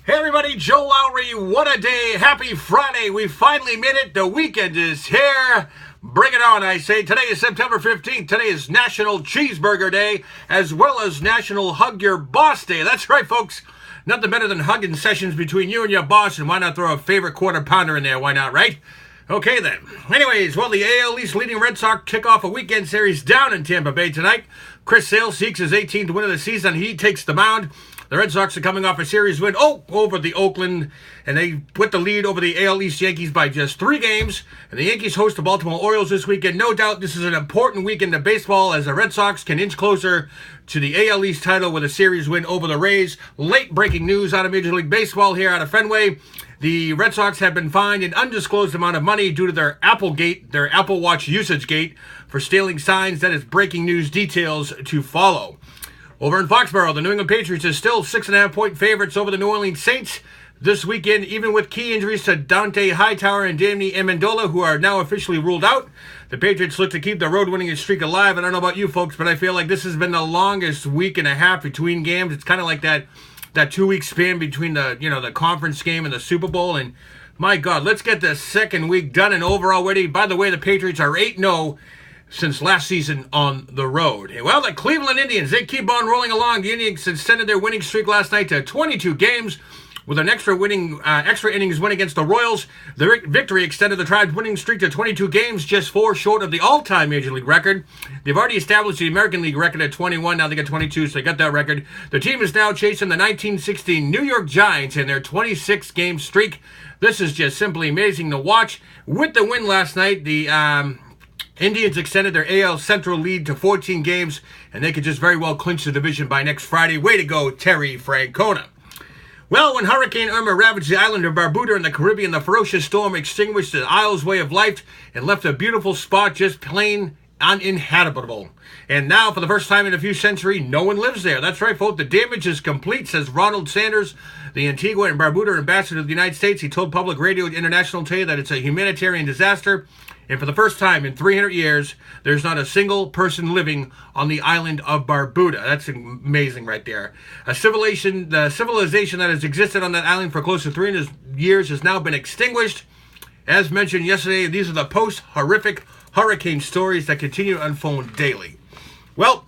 Hey everybody, Joe Lowry, what a day. Happy Friday. We finally made it. The weekend is here. Bring it on, I say. Today is September 15th. Today is National Cheeseburger Day, as well as National Hug Your Boss Day. That's right, folks. Nothing better than hugging sessions between you and your boss, and why not throw a favorite quarter pounder in there? Why not, right? Okay then. Anyways, well, the AL East leading Red Sox kick off a weekend series down in Tampa Bay tonight. Chris Sale seeks his 18th win of the season. He takes the mound. The Red Sox are coming off a series win over the Oakland, and they put the lead over the AL East Yankees by just 3 games. And the Yankees host the Baltimore Orioles this weekend. No doubt this is an important weekend of baseball as the Red Sox can inch closer to the AL East title with a series win over the Rays. Late breaking news out of Major League Baseball here out of Fenway. The Red Sox have been fined an undisclosed amount of money due to their Apple Watch usage gate for stealing signs. That is breaking news, details to follow. Over in Foxborough, the New England Patriots are still 6.5-point favorites over the New Orleans Saints this weekend, even with key injuries to Dante Hightower and Danny Amendola, who are now officially ruled out. The Patriots look to keep the road-winning streak alive. I don't know about you folks, but I feel like this has been the longest week and a half between games. It's kind of like that 2-week span between the conference game and the Super Bowl. And my God, let's get the second week done and over already. By the way, the Patriots are 8-0 since last season on the road. Well, the Cleveland Indians, they keep on rolling along. The Indians extended their winning streak last night to 22 games with an extra innings win against the Royals. The victory extended the Tribe's winning streak to 22 games, just 4 short of the all-time Major League record. They've already established the American League record at 21. Now they got 22, so they got that record. The team is now chasing the 1960 New York Giants in their 26-game streak. This is just simply amazing to watch. With the win last night, the Indians extended their AL Central lead to 14 games, and they could just very well clinch the division by next Friday. Way to go, Terry Francona. Well, when Hurricane Irma ravaged the island of Barbuda in the Caribbean, the ferocious storm extinguished the isle's way of life and left a beautiful spot just plain uninhabitable. And now, for the first time in a few centuries, no one lives there. That's right, folks. The damage is complete, says Ronald Sanders, the Antigua and Barbuda ambassador to the United States. He told Public Radio International today that it's a humanitarian disaster. And for the first time in 300 years, there's not a single person living on the island of Barbuda. That's amazing right there. The civilization that has existed on that island for close to 300 years has now been extinguished. As mentioned yesterday, these are the post-horrific hurricane stories that continue to unfold daily. Well,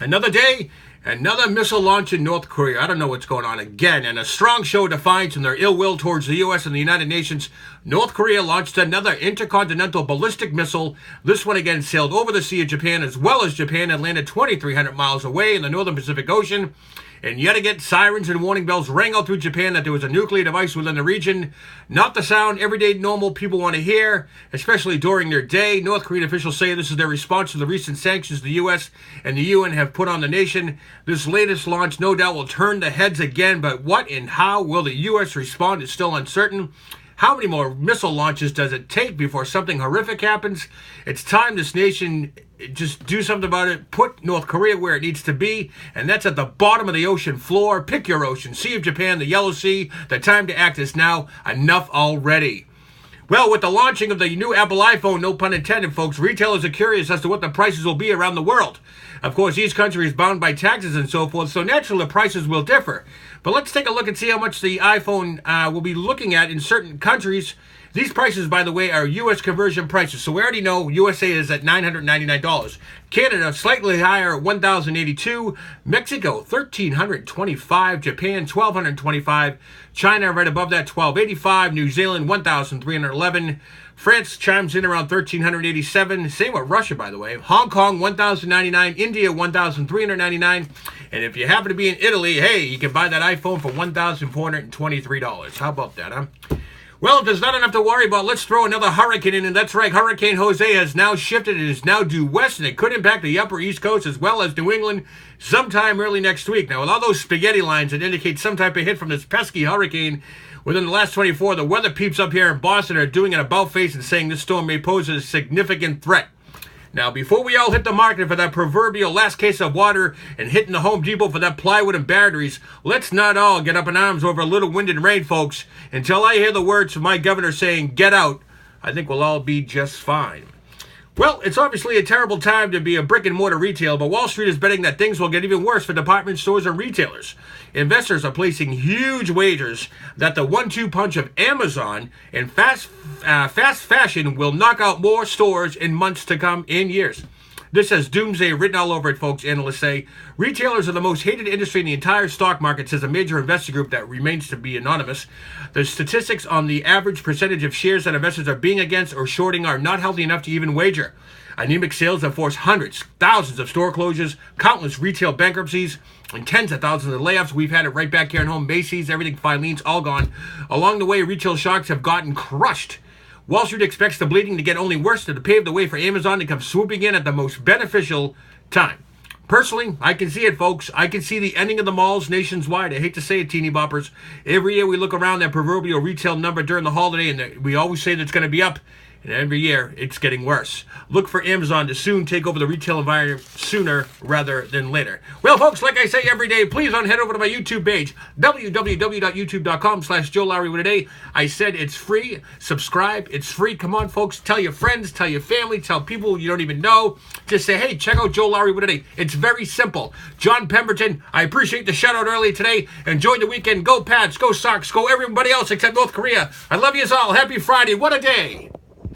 another day, another missile launch in North Korea. I don't know what's going on again. And a strong show of defiance in their ill will towards the U.S. and the United Nations. North Korea launched another intercontinental ballistic missile. This one again sailed over the Sea of Japan, as well as Japan, and landed 2,300 miles away in the northern Pacific Ocean. And yet again, sirens and warning bells rang out through Japan that there was a nuclear device within the region. Not the sound everyday normal people want to hear, especially during their day. North Korean officials say this is their response to the recent sanctions the U.S. and the UN have put on the nation. This latest launch no doubt will turn the heads again, but what and how will the U.S. respond is still uncertain. How many more missile launches does it take before something horrific happens? It's time this nation just do something about it. Put North Korea where it needs to be, and that's at the bottom of the ocean floor. Pick your ocean. Sea of Japan, the Yellow Sea. The time to act is now. Enough already. Well, with the launching of the new Apple iPhone, no pun intended, folks, retailers are curious as to what the prices will be around the world. Of course, each country is bound by taxes and so forth, so naturally the prices will differ. But let's take a look and see how much the iPhone will be looking at in certain countries. These prices, by the way, are U.S. conversion prices. So we already know USA is at $999. Canada, slightly higher, $1,082. Mexico, $1,325. Japan, $1,225. China, right above that, $1,285. New Zealand, $1,311. France chimes in around $1,387. Same with Russia, by the way. Hong Kong, $1,099. India, $1,399. And if you happen to be in Italy, hey, you can buy that iPhone for $1,423. How about that, huh? Well, if there's not enough to worry about, let's throw another hurricane in, and that's right, Hurricane Jose has now shifted and is now due west, and it could impact the upper East Coast as well as New England sometime early next week. Now, with all those spaghetti lines that indicate some type of hit from this pesky hurricane within the last 24, the weather peeps up here in Boston are doing an about-face and saying this storm may pose a significant threat. Now, before we all hit the market for that proverbial last case of water and hitting the Home Depot for that plywood and batteries, let's not all get up in arms over a little wind and rain, folks. Until I hear the words from my governor saying, get out, I think we'll all be just fine. Well, it's obviously a terrible time to be a brick and mortar retail, but Wall Street is betting that things will get even worse for department stores and retailers. Investors are placing huge wagers that the 1-2 punch of Amazon and fast fashion will knock out more stores in months to come, in years. This has doomsday written all over it, folks, analysts say. Retailers are the most hated industry in the entire stock market, says a major investor group that remains to be anonymous. The statistics on the average percentage of shares that investors are being against or shorting are not healthy enough to even wager. Anemic sales have forced hundreds, thousands of store closures, countless retail bankruptcies, and tens of thousands of layoffs. We've had it right back here at home. Macy's, everything, Filene's, all gone. Along the way, retail sharks have gotten crushed. Wall Street expects the bleeding to get only worse to pave the way for Amazon to come swooping in at the most beneficial time. Personally, I can see it, folks. I can see the ending of the malls nationwide. I hate to say it, teeny boppers. Every year we look around that proverbial retail number during the holiday, and we always say that it's going to be up. And every year, it's getting worse. Look for Amazon to soon take over the retail environment sooner rather than later. Well, folks, like I say every day, please head over to my YouTube page, www.youtube.com/JoeLowry. I said it's free. Subscribe. It's free. Come on, folks. Tell your friends. Tell your family. Tell people you don't even know. Just say, hey, check out Joe Lowry today. It's very simple. John Pemberton, I appreciate the shout-out earlier today. Enjoy the weekend. Go Pats. Go Sox. Go everybody else except North Korea. I love you all. Happy Friday. What a day.